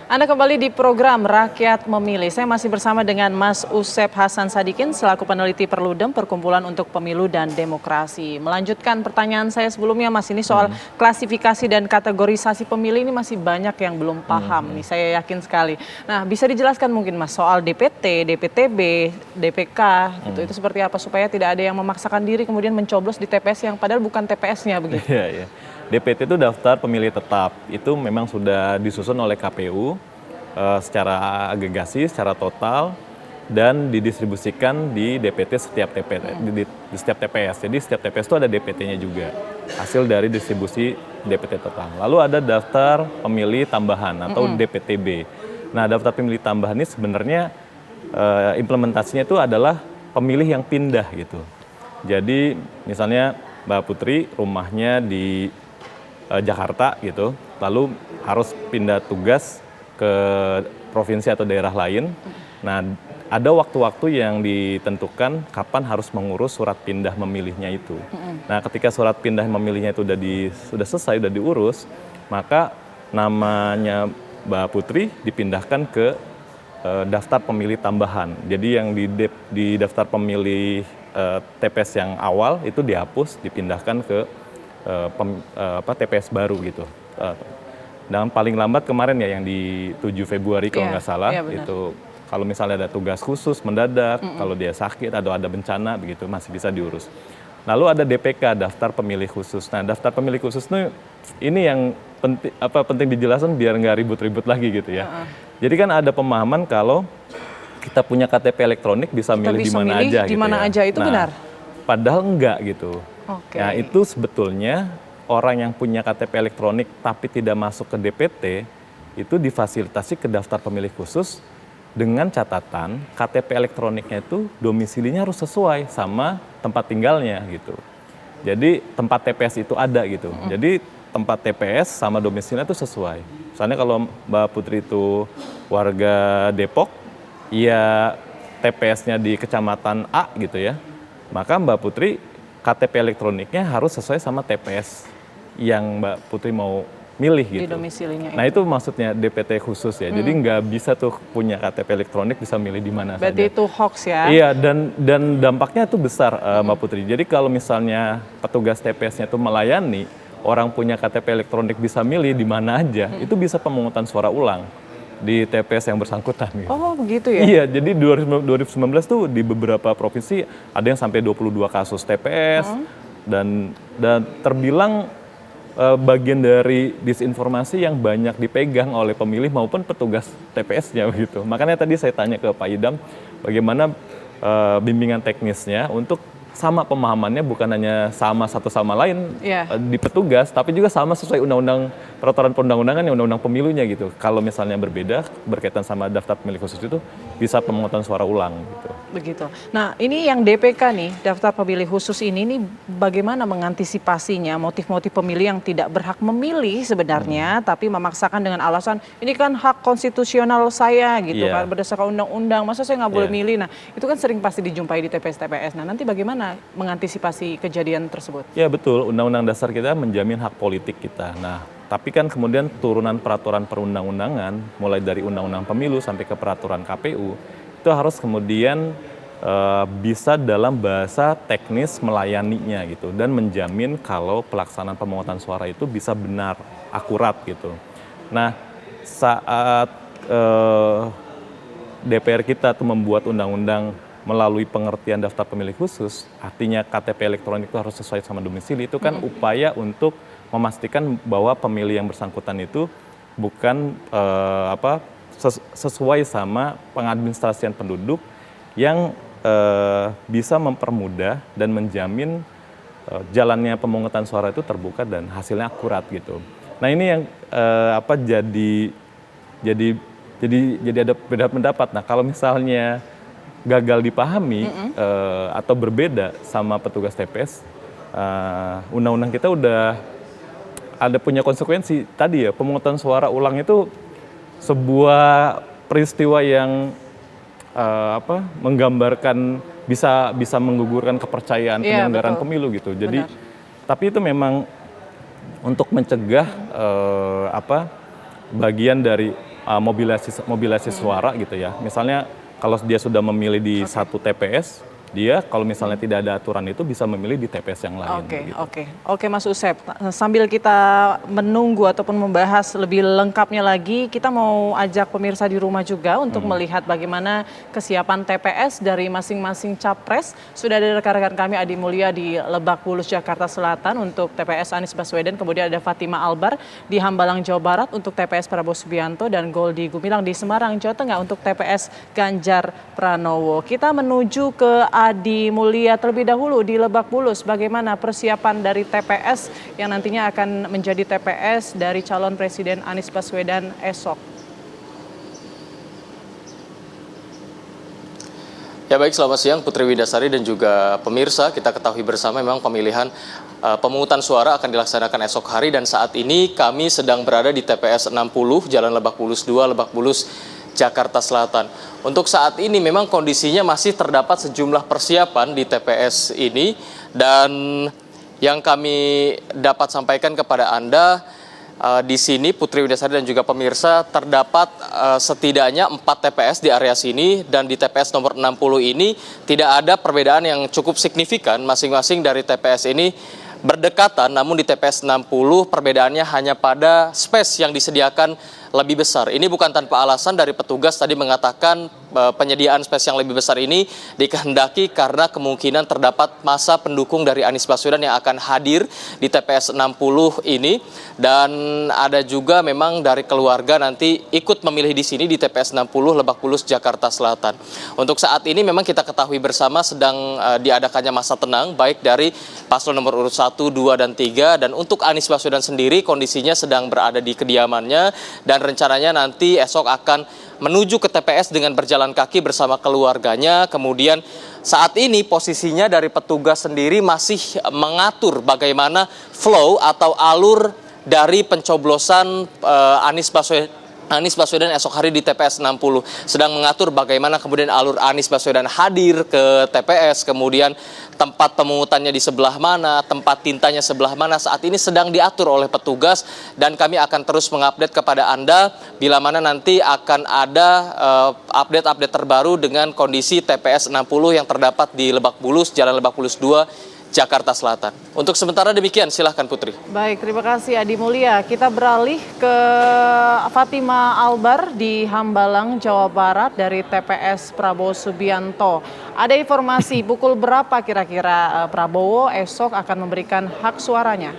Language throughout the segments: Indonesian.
Anda kembali di program Rakyat Memilih. Saya masih bersama dengan Mas Usep Hasan Sadikin selaku peneliti Perludem Perkumpulan untuk Pemilu dan Demokrasi. Melanjutkan pertanyaan saya sebelumnya, Mas, ini soal klasifikasi dan kategorisasi pemilih ini masih banyak yang belum paham nih, saya yakin sekali. Nah, bisa dijelaskan mungkin, Mas, soal DPT, DPTB, DPK gitu. Itu seperti apa supaya tidak ada yang memaksakan diri kemudian mencoblos di TPS yang padahal bukan TPS-nya begitu. Iya, iya. DPT itu daftar pemilih tetap, itu memang sudah disusun oleh KPU secara agregasi, secara total, dan didistribusikan di DPT setiap TPS. Jadi setiap TPS itu ada DPT-nya juga, hasil dari distribusi DPT total. Lalu ada daftar pemilih tambahan atau DPTB. Nah, daftar pemilih tambahan ini sebenarnya implementasinya itu adalah pemilih yang pindah gitu. Jadi misalnya Mbak Putri rumahnya di Jakarta gitu, lalu harus pindah tugas ke provinsi atau daerah lain. Nah, ada waktu-waktu yang ditentukan kapan harus mengurus surat pindah memilihnya itu. Nah, ketika surat pindah memilihnya itu sudah selesai, sudah diurus, maka namanya Mbak Putri dipindahkan ke daftar pemilih tambahan. Jadi yang di daftar pemilih TPS yang awal itu dihapus, dipindahkan ke TPS baru gitu. Dan paling lambat kemarin ya yang di 7 Februari kalau nggak salah, itu kalau misalnya ada tugas khusus mendadak, kalau dia sakit atau ada bencana begitu masih bisa diurus. Lalu ada DPK, daftar pemilih khusus. Nah, daftar pemilih khusus ini yang penting dijelaskan biar nggak ribut-ribut lagi gitu ya. Jadi kan ada pemahaman kalau kita punya KTP elektronik bisa milih di mana aja gitu ya. Aja itu benar? Padahal enggak gitu. Okay. Nah, itu sebetulnya orang yang punya KTP elektronik tapi tidak masuk ke DPT itu difasilitasi ke daftar pemilih khusus dengan catatan KTP elektroniknya itu domisilinya harus sesuai sama tempat tinggalnya gitu. Jadi tempat TPS itu ada gitu. Jadi tempat TPS sama domisilinya itu sesuai. Misalnya kalau Mbak Putri itu warga Depok, ya TPS-nya di kecamatan A gitu ya, maka Mbak Putri KTP elektroniknya harus sesuai sama TPS yang Mbak Putri mau milih gitu. Di domisilinya. Nah, itu maksudnya DPT khusus ya. Jadi nggak bisa tuh punya KTP elektronik bisa milih di mana saja. Berarti itu hoax ya? Iya, dan dampaknya itu besar Mbak Putri. Jadi kalau misalnya petugas TPS-nya itu melayani orang punya KTP elektronik bisa milih di mana aja, itu bisa pemungutan suara ulang di TPS yang bersangkutan. Gitu. Oh, begitu ya? Iya, jadi 2019 tuh di beberapa provinsi ada yang sampai 22 kasus TPS dan terbilang bagian dari disinformasi yang banyak dipegang oleh pemilih maupun petugas TPS-nya begitu. Makanya tadi saya tanya ke Pak Idam bagaimana bimbingan teknisnya untuk sama pemahamannya bukan hanya sama satu sama lain di petugas, tapi juga sama sesuai undang-undang peraturan perundang-undangan yang undang-undang pemilunya gitu. Kalau misalnya berbeda berkaitan sama daftar pemilih khusus itu bisa pemungutan suara ulang gitu. Begitu. Nah, ini yang DPK nih, daftar pemilih khusus ini bagaimana mengantisipasinya motif-motif pemilih yang tidak berhak memilih sebenarnya, tapi memaksakan dengan alasan ini kan hak konstitusional saya gitu kan berdasarkan undang-undang, masa saya nggak boleh milih. Nah, itu kan sering pasti dijumpai di TPS-TPS. Nah, nanti bagaimana mengantisipasi kejadian tersebut? Ya betul, Undang-Undang Dasar kita menjamin hak politik kita. Nah, tapi kan kemudian turunan peraturan perundang-undangan, mulai dari Undang-Undang Pemilu sampai ke peraturan KPU, itu harus kemudian bisa dalam bahasa teknis melayaninya gitu dan menjamin kalau pelaksanaan pemungutan suara itu bisa benar, akurat gitu. Nah, saat DPR kita tuh membuat undang-undang melalui pengertian daftar pemilih khusus, artinya KTP elektronik itu harus sesuai sama domisili, itu kan upaya untuk memastikan bahwa pemilih yang bersangkutan itu bukan sesuai sama pengadministrasian penduduk yang bisa mempermudah dan menjamin jalannya pemungutan suara itu terbuka dan hasilnya akurat gitu. Nah, ini yang jadi ada beda pendapat. Nah, kalau misalnya gagal dipahami atau berbeda sama petugas TPS, undang-undang kita udah ada punya konsekuensi. Tadi ya, pemungutan suara ulang itu sebuah peristiwa yang menggambarkan bisa menggugurkan kepercayaan penyelenggaraan pemilu gitu. Jadi, tapi itu memang untuk mencegah bagian dari mobilisasi suara gitu ya. Misalnya kalau dia sudah memilih di satu TPS, dia kalau misalnya tidak ada aturan itu bisa memilih di TPS yang lain. Oke, Mas Usep. Sambil kita menunggu ataupun membahas lebih lengkapnya lagi, kita mau ajak pemirsa di rumah juga untuk melihat bagaimana kesiapan TPS dari masing-masing capres. Sudah ada rekan-rekan kami Adi Mulya di Lebak Bulus, Jakarta Selatan untuk TPS Anies Baswedan, kemudian ada Fatima Albar di Hambalang, Jawa Barat untuk TPS Prabowo Subianto, dan Goldi Gumilang di Semarang, Jawa Tengah untuk TPS Ganjar Pranowo. Kita menuju ke Adi Mulya terlebih dahulu di Lebak Bulus. Bagaimana persiapan dari TPS yang nantinya akan menjadi TPS dari calon Presiden Anies Baswedan esok? Ya baik, selamat siang Putri Widasari dan juga pemirsa. Kita ketahui bersama memang pemilihan pemungutan suara akan dilaksanakan esok hari, dan saat ini kami sedang berada di TPS 60 Jalan Lebak Bulus 2, Lebak Bulus, Jakarta Selatan. Untuk saat ini memang kondisinya masih terdapat sejumlah persiapan di TPS ini, dan yang kami dapat sampaikan kepada Anda di sini Putri Widasari dan juga pemirsa, terdapat setidaknya 4 TPS di area sini, dan di TPS nomor 60 ini tidak ada perbedaan yang cukup signifikan. Masing-masing dari TPS ini berdekatan, namun di TPS 60 perbedaannya hanya pada space yang disediakan lebih besar. Ini bukan tanpa alasan, dari petugas tadi mengatakan penyediaan space yang lebih besar ini dikehendaki karena kemungkinan terdapat masa pendukung dari Anies Baswedan yang akan hadir di TPS 60 ini, dan ada juga memang dari keluarga nanti ikut memilih di sini di TPS 60 Lebak Bulus, Jakarta Selatan. Untuk saat ini memang kita ketahui bersama sedang diadakannya masa tenang baik dari paslon nomor urut 1, 2, dan 3, dan untuk Anies Baswedan sendiri kondisinya sedang berada di kediamannya, dan rencananya nanti esok akan menuju ke TPS dengan berjalan kaki bersama keluarganya. Kemudian saat ini posisinya dari petugas sendiri masih mengatur bagaimana flow atau alur dari pencoblosan Anies Baswedan esok hari di TPS 60. Sedang mengatur bagaimana kemudian alur Anies Baswedan hadir ke TPS, kemudian tempat pemungutannya di sebelah mana, tempat tintanya sebelah mana, saat ini sedang diatur oleh petugas, dan kami akan terus mengupdate kepada Anda bila mana nanti akan ada update-update terbaru dengan kondisi TPS 60 yang terdapat di Lebak Bulus, Jalan Lebak Bulus 2, Jakarta Selatan. Untuk sementara demikian, silahkan Putri. Baik, terima kasih Adi Mulya. Kita beralih ke Fatima Albar di Hambalang, Jawa Barat dari TPS Prabowo Subianto. Ada informasi pukul berapa kira-kira Prabowo esok akan memberikan hak suaranya?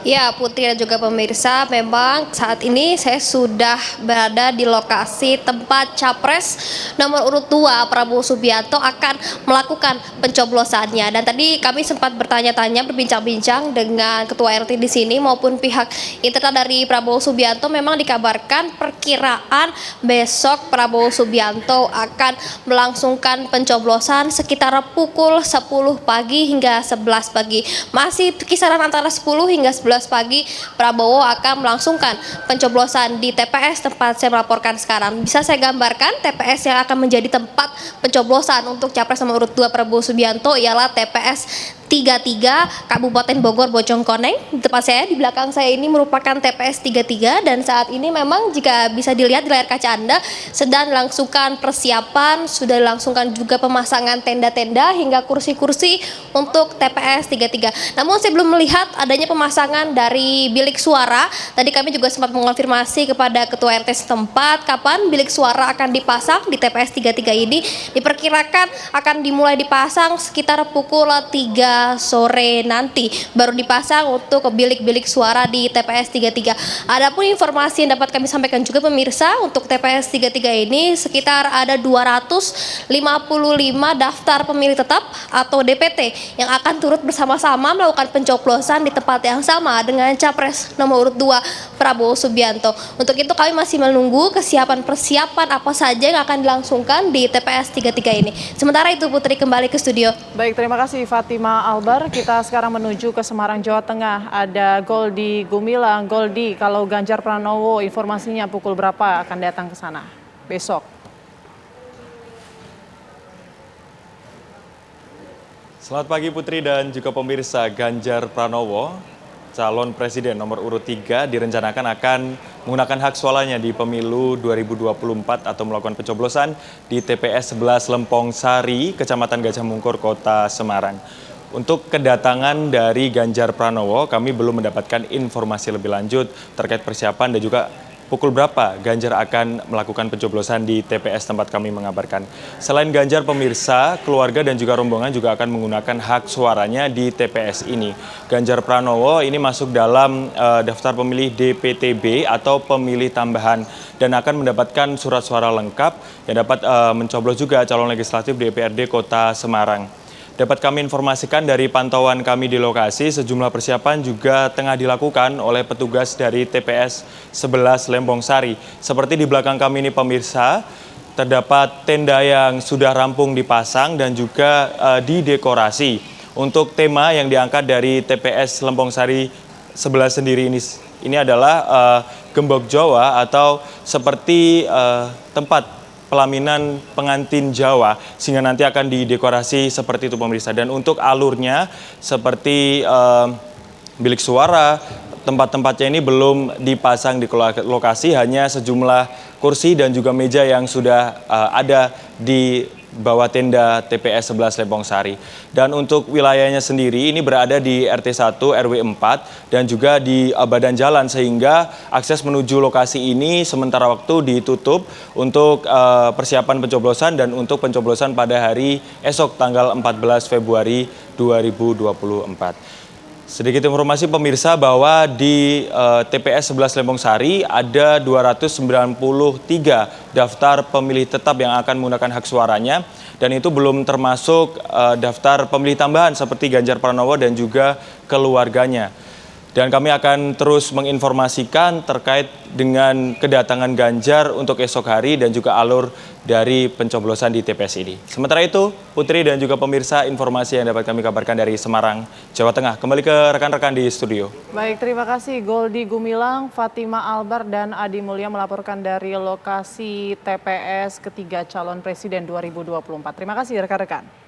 Ya, Putri dan juga pemirsa, memang saat ini saya sudah berada di lokasi tempat Capres nomor urut 2 Prabowo Subianto akan melakukan pencoblosannya. Dan tadi kami sempat bertanya-tanya, berbincang-bincang dengan Ketua RT di sini maupun pihak internal dari Prabowo Subianto. Memang dikabarkan perkiraan besok Prabowo Subianto akan melangsungkan pencoblosan sekitar pukul 10 pagi hingga 11 pagi. Masih kisaran antara 10 hingga 11 pagi Prabowo akan melangsungkan pencoblosan di TPS tempat saya melaporkan sekarang. Bisa saya gambarkan TPS yang akan menjadi tempat pencoblosan untuk Capres nomor urut 2 Prabowo Subianto ialah TPS 33 Kabupaten Bogor Bojongkoneng. Di tempat saya, di belakang saya ini merupakan TPS 33, dan saat ini memang jika bisa dilihat di layar kaca Anda sedang dilangsungkan persiapan, sudah dilangsungkan juga pemasangan tenda-tenda hingga kursi-kursi untuk TPS 33. Namun saya belum melihat adanya pemasangan dari bilik suara. Tadi kami juga sempat mengonfirmasi kepada Ketua RT setempat kapan bilik suara akan dipasang di TPS 33 ini. Diperkirakan akan dimulai dipasang sekitar pukul 3 sore nanti baru dipasang untuk bilik-bilik suara di TPS 33. Adapun informasi yang dapat kami sampaikan juga pemirsa, untuk TPS 33 ini sekitar ada 255 daftar pemilih tetap atau DPT yang akan turut bersama-sama melakukan pencoblosan di tempat yang sama dengan Capres nomor urut 2 Prabowo Subianto. Untuk itu kami masih menunggu persiapan apa saja yang akan dilangsungkan di TPS 33 ini. Sementara itu Putri, kembali ke studio. Baik, terima kasih Fatima Albar. Kita sekarang menuju ke Semarang, Jawa Tengah. Ada Goldi Gumilang. Goldi, kalau Ganjar Pranowo informasinya pukul berapa akan datang ke sana besok? Selamat pagi Putri dan juga pemirsa. Ganjar Pranowo calon presiden nomor urut 3 direncanakan akan menggunakan hak suaranya di pemilu 2024 atau melakukan pencoblosan di TPS 11 Lempong Sari, Kecamatan Gajah Mungkur, Kota Semarang. Untuk kedatangan dari Ganjar Pranowo, kami belum mendapatkan informasi lebih lanjut terkait persiapan dan juga pukul berapa Ganjar akan melakukan pencoblosan di TPS tempat kami mengabarkan. Selain Ganjar, pemirsa, keluarga dan juga rombongan juga akan menggunakan hak suaranya di TPS ini. Ganjar Pranowo ini masuk dalam daftar pemilih DPTB atau pemilih tambahan dan akan mendapatkan surat suara lengkap yang dapat mencoblos juga calon legislatif DPRD Kota Semarang. Dapat kami informasikan dari pantauan kami di lokasi, sejumlah persiapan juga tengah dilakukan oleh petugas dari TPS 11 Lempong Sari. Seperti di belakang kami ini pemirsa, terdapat tenda yang sudah rampung dipasang dan juga didekorasi. Untuk tema yang diangkat dari TPS Lempong Sari 11 sendiri ini adalah Gembok Jawa atau seperti tempat pelaminan pengantin Jawa, sehingga nanti akan didekorasi seperti itu pemirsa. Dan untuk alurnya seperti bilik suara, tempat-tempatnya ini belum dipasang di lokasi, hanya sejumlah kursi dan juga meja yang sudah ada di bawah tenda TPS 11 Lempong Sari. Dan untuk wilayahnya sendiri ini berada di RT 1 RW 4 dan juga di badan jalan, sehingga akses menuju lokasi ini sementara waktu ditutup untuk persiapan pencoblosan dan untuk pencoblosan pada hari esok tanggal 14 Februari 2024. Sedikit informasi pemirsa bahwa di TPS 11 Lempong Sari ada 293 daftar pemilih tetap yang akan menggunakan hak suaranya, dan itu belum termasuk daftar pemilih tambahan seperti Ganjar Pranowo dan juga keluarganya. Dan kami akan terus menginformasikan terkait dengan kedatangan Ganjar untuk esok hari dan juga alur dari pencoblosan di TPS ini. Sementara itu, Putri dan juga pemirsa, informasi yang dapat kami kabarkan dari Semarang, Jawa Tengah. Kembali ke rekan-rekan di studio. Baik, terima kasih Goldi Gumilang, Fatima Albar, dan Adi Mulya melaporkan dari lokasi TPS ketiga calon presiden 2024. Terima kasih rekan-rekan.